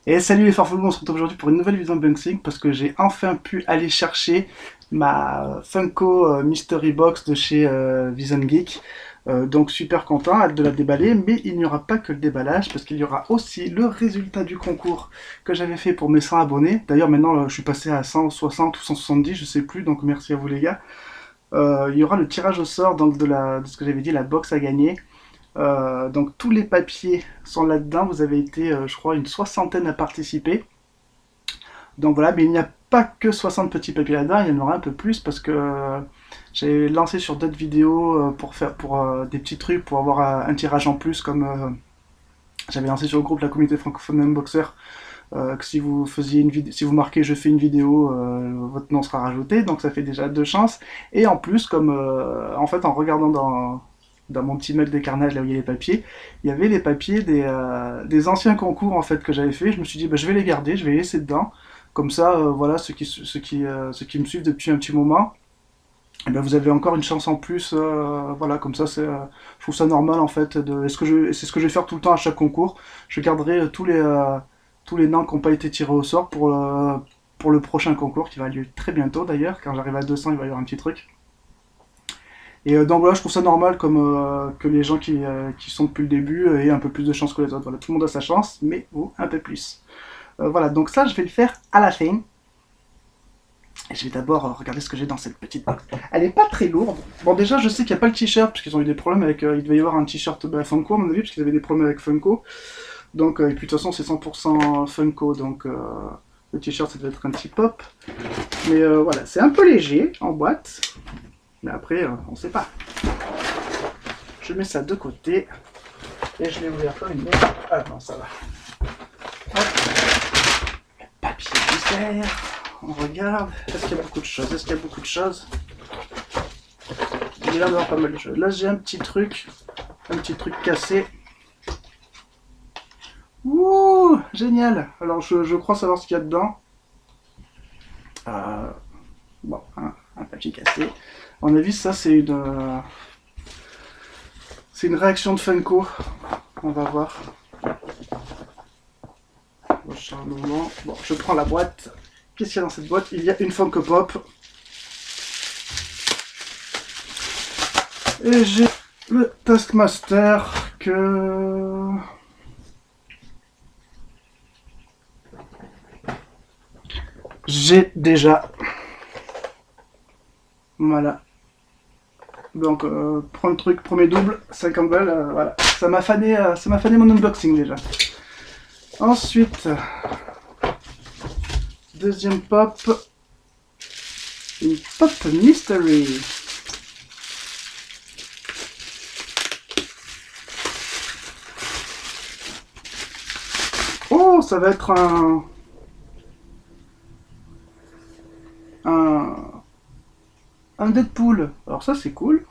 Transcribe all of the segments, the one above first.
Et salut les farfelous, on se retrouve aujourd'hui pour une nouvelle vidéo unboxing parce que j'ai enfin pu aller chercher ma Funko Mystery Box de chez Vision Geek. Donc super content, hâte de la déballer, mais il n'y aura pas que le déballage parce qu'il y aura aussi le résultat du concours que j'avais fait pour mes 100 abonnés. D'ailleurs maintenant je suis passé à 160 ou 170, je sais plus, donc merci à vous les gars. Il y aura le tirage au sort donc de ce que j'avais dit, la box à gagner. Donc tous les papiers sont là-dedans. Vous avez été, je crois, une soixantaine à participer. Donc voilà, mais il n'y a pas que 60 petits papiers là-dedans, il y en aura un peu plus parce que j'ai lancé sur d'autres vidéos pour faire pour des petits trucs pour avoir un tirage en plus comme j'avais lancé sur le groupe la communauté francophone Unboxer que si vous faisiez une vidéo, si vous marquez je fais une vidéo, votre nom sera rajouté, donc ça fait déjà deux chances. Et en plus, comme en fait en regardant dans mon petit mug des carnages là où il y a les papiers, il y avait les papiers des anciens concours en fait que j'avais fait. Je me suis dit bah, je vais les garder, je vais les laisser dedans. Comme ça, voilà ceux qui me suivent depuis un petit moment. Eh ben, vous avez encore une chance en plus, voilà, comme ça, je trouve ça normal en fait. C'est ce que je vais faire tout le temps à chaque concours. Je garderai tous les noms qui n'ont pas été tirés au sort pour le prochain concours qui va lieu très bientôt d'ailleurs. Quand j'arrive à 200, il va y avoir un petit truc. Et donc voilà, je trouve ça normal comme que les gens qui sont depuis le début aient un peu plus de chance que les autres. Voilà, tout le monde a sa chance, mais vous, un peu plus. Voilà, donc ça, je vais le faire à la fin. Et je vais d'abord regarder ce que j'ai dans cette petite box. Elle est pas très lourde. Bon, déjà, je sais qu'il n'y a pas le t-shirt, parce qu'ils ont eu des problèmes avec. Il devait y avoir un t-shirt Funko, à mon avis, parce qu'ils avaient des problèmes avec Funko. Donc, et puis de toute façon, c'est 100% Funko, donc le t-shirt, ça devait être un petit pop. Mais voilà, c'est un peu léger en boîte. Mais après, on sait pas. Je mets ça de côté. Et je l'ai ouvert comme une merde. Ah non, ça va. Hop. Papier mystère. On regarde. Est-ce qu'il y a beaucoup de choses? Est-ce qu'il y a beaucoup de choses? Il y a l'air d'avoir pas mal de choses. Là, j'ai un petit truc cassé. Ouh, génial. Alors, je crois savoir ce qu'il y a dedans. Euh, bon, un papier cassé. À mon avis, ça, c'est une réaction de Funko. On va voir. Bon, je prends la boîte. Qu'est-ce qu'il y a dans cette boîte? Il y a une Funko Pop. Et j'ai le Taskmaster que... j'ai déjà. Voilà. Donc, premier truc, premier double, 50 balles, voilà. Ça m'a fané mon unboxing déjà. Ensuite, deuxième pop, une pop mystery. Oh, ça va être un, un Deadpool. Alors ça, c'est cool.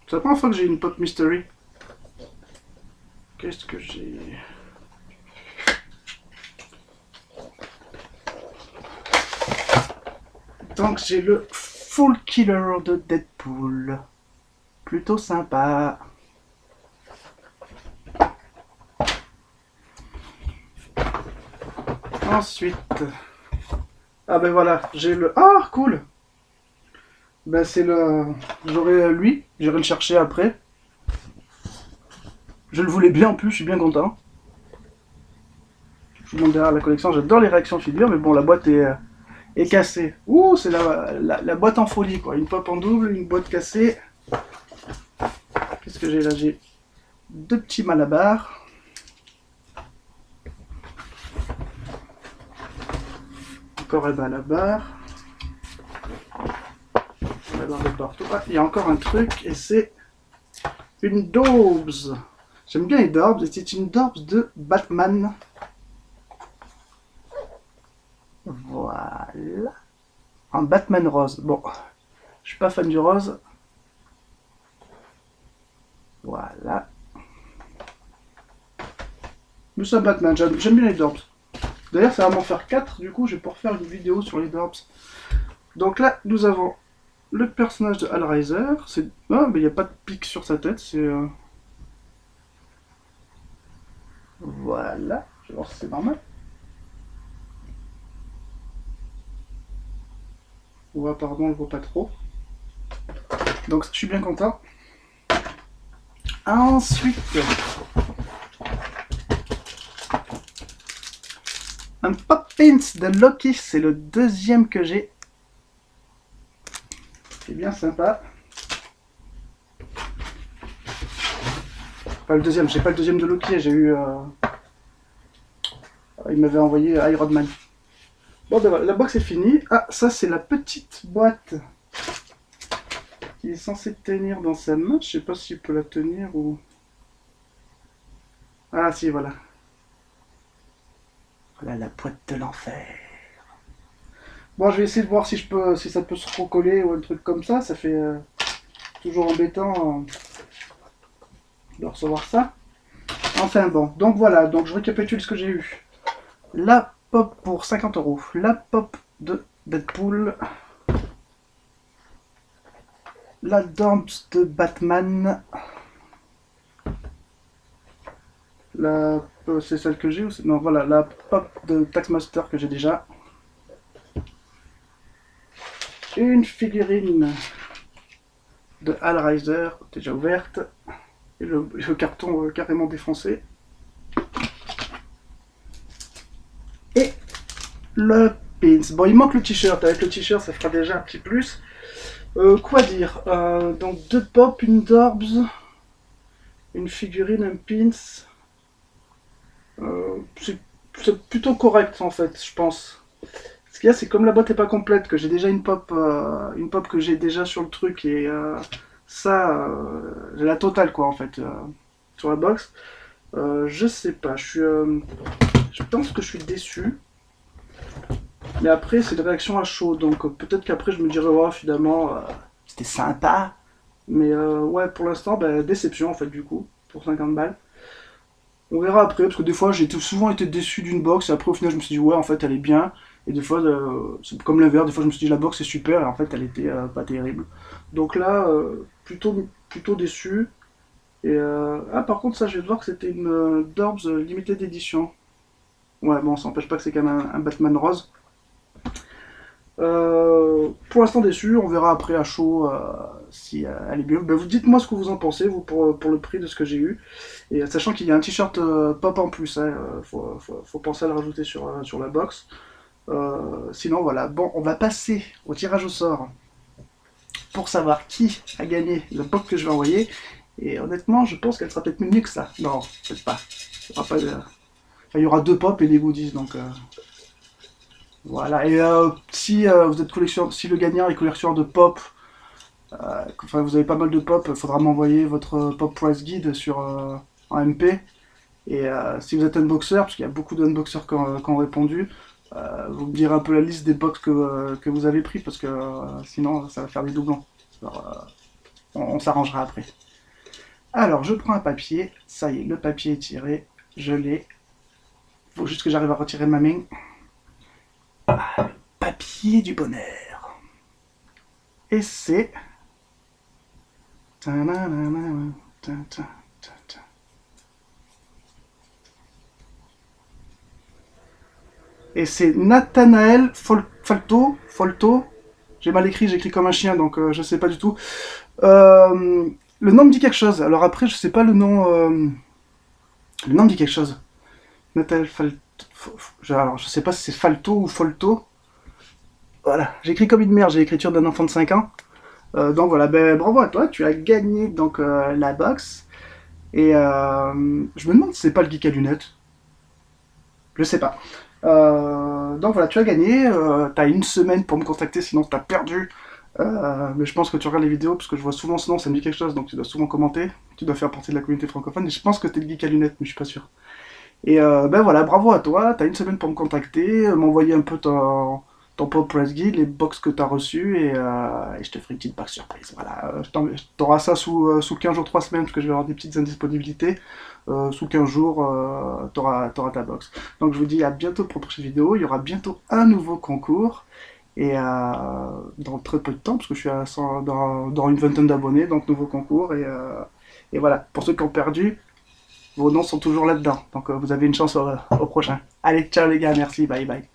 C'est la première fois que j'ai une pop mystery. Qu'est-ce que j'ai? Donc j'ai le Full Killer de Deadpool. Plutôt sympa. Ensuite... ah ben voilà, j'ai le... ah cool. Ben c'est le... j'aurai lui, j'irai le chercher après. Je le voulais bien en plus, je suis bien content. Je vous montre derrière la collection, j'adore les réactions figures, mais bon la boîte est cassée. Ouh, c'est la boîte en folie quoi. Une pop en double, une boîte cassée. Qu'est-ce que j'ai là? J'ai deux petits malabars. Encore un malabar. Malabar de partout. Ah, il y a encore un truc et c'est une Dorbs. J'aime bien les Dorbs et c'est une Dorbs de Batman. Voilà. En Batman rose. Bon, je suis pas fan du rose. Voilà. Mais c'est un Batman, j'aime bien les Dorbs. D'ailleurs, ça va m'en faire 4, du coup, je vais pouvoir faire une vidéo sur les Dorbs. Donc là, nous avons le personnage de Hellraiser. Ah, mais il n'y a pas de pic sur sa tête, c'est... voilà. Je vais voir si c'est normal. Ou apparemment on le voit pas trop. Donc je suis bien content. Ensuite, un Pop Pins de Loki, c'est le deuxième que j'ai. C'est bien sympa. Pas le deuxième, j'ai pas le deuxième de Loki, j'ai eu... il m'avait envoyé Iron Man. Bon, ben voilà, la box est finie. Ah, ça c'est la petite boîte qui est censée tenir dans sa main. Je sais pas s'il peut la tenir ou... Ah si, voilà. Voilà la boîte de l'enfer. Bon, je vais essayer de voir si je peux, si ça peut se recoller ou un truc comme ça. Ça fait toujours embêtant de recevoir ça. Enfin bon, donc voilà, donc je récapitule ce que j'ai eu. La pop pour 50 €. La pop de Deadpool. La Dorms de Batman. La... c'est celle que j'ai ou c'est... Non, voilà, la pop de Taxmaster que j'ai déjà. Une figurine de Hal Riser, déjà ouverte. Et le carton carrément défoncé. Et le pins. Bon, il manque le t-shirt. Avec le t-shirt, ça fera déjà un petit plus. Quoi dire, donc deux pop, une Dorbs, une figurine, un pins. C'est plutôt correct en fait, je pense. Ce qu'il y a, c'est comme la boîte est pas complète, que j'ai déjà une pop que j'ai déjà sur le truc et ça, j'ai la totale quoi en fait sur la box. Je sais pas, je pense que je suis déçu. Mais après, c'est des réactions à chaud, donc peut-être qu'après je me dirai, ouais, finalement, c'était sympa. Mais ouais, pour l'instant, bah, déception en fait, du coup, pour 50 balles. On verra après, parce que des fois, j'ai souvent été déçu d'une box, et après, au final, je me suis dit, ouais, en fait, elle est bien. Et des fois, c'est comme l'inverse, des fois, je me suis dit, la box est super, et en fait, elle était pas terrible. Donc là, plutôt déçu. Et ah, par contre, ça, je vais te voir que c'était une Dorbs Limited Edition. Ouais, bon, ça n'empêche pas que c'est quand même un Batman rose. Pour l'instant déçu, on verra après à chaud si elle est mieux. Ben, vous dites-moi ce que vous en pensez, vous, pour le prix de ce que j'ai eu. Et sachant qu'il y a un t-shirt pop en plus, hein, faut penser à le rajouter sur la box. Sinon voilà, bon, on va passer au tirage au sort pour savoir qui a gagné le pop que je vais envoyer. Et honnêtement, je pense qu'elle sera peut-être mieux que ça. Non, peut-être pas. Il y aura, pas de... enfin, il y aura deux pop et des goodies, donc... Voilà, et si vous êtes si le gagnant est collectionneur de pop, enfin vous avez pas mal de pop, il faudra m'envoyer votre pop price guide en MP. Et si vous êtes unboxer, parce qu'il y a beaucoup d'unboxers qui ont répondu, vous me direz un peu la liste des box que vous avez pris, parce que sinon ça va faire des doublons. Alors, on s'arrangera après. Alors je prends un papier, ça y est, le papier est tiré, je l'ai. Il faut juste que j'arrive à retirer ma main. Papier du bonheur. Et c'est... Et c'est Nathanaël Folto. J'ai mal écrit, j'écris comme un chien, donc je sais pas du tout. Le nom me dit quelque chose. Alors après, je sais pas le nom. Le nom me dit quelque chose. Nathanaël Folto. Alors, je sais pas si c'est Falto ou Folto. Voilà, j'écris comme une merde, j'ai l'écriture d'un enfant de 5 ans. Donc voilà, ben, bravo à toi, tu as gagné donc la box. Et je me demande si c'est pas le geek à lunettes. Je sais pas. Donc voilà, tu as gagné. T'as une semaine pour me contacter, sinon t'as perdu. Mais je pense que tu regardes les vidéos, parce que je vois souvent ce nom, ça me dit quelque chose, donc tu dois souvent commenter. Tu dois faire partie de la communauté francophone. Et je pense que t'es le geek à lunettes, mais je suis pas sûr. Et ben voilà, bravo à toi. T'as une semaine pour me contacter, m'envoyer un peu ton pop press guide, les box que tu as reçues, et je te ferai une petite box surprise. Voilà, t'auras ça sous 15 jours, 3 semaines, parce que je vais avoir des petites indisponibilités. Sous 15 jours, t'auras ta box. Donc je vous dis à bientôt pour une prochaine vidéo. Il y aura bientôt un nouveau concours. Et dans très peu de temps, parce que je suis dans une vingtaine d'abonnés, donc nouveau concours. Et voilà, pour ceux qui ont perdu, vos noms sont toujours là-dedans. Donc vous avez une chance au prochain. Allez, ciao les gars, merci, bye bye.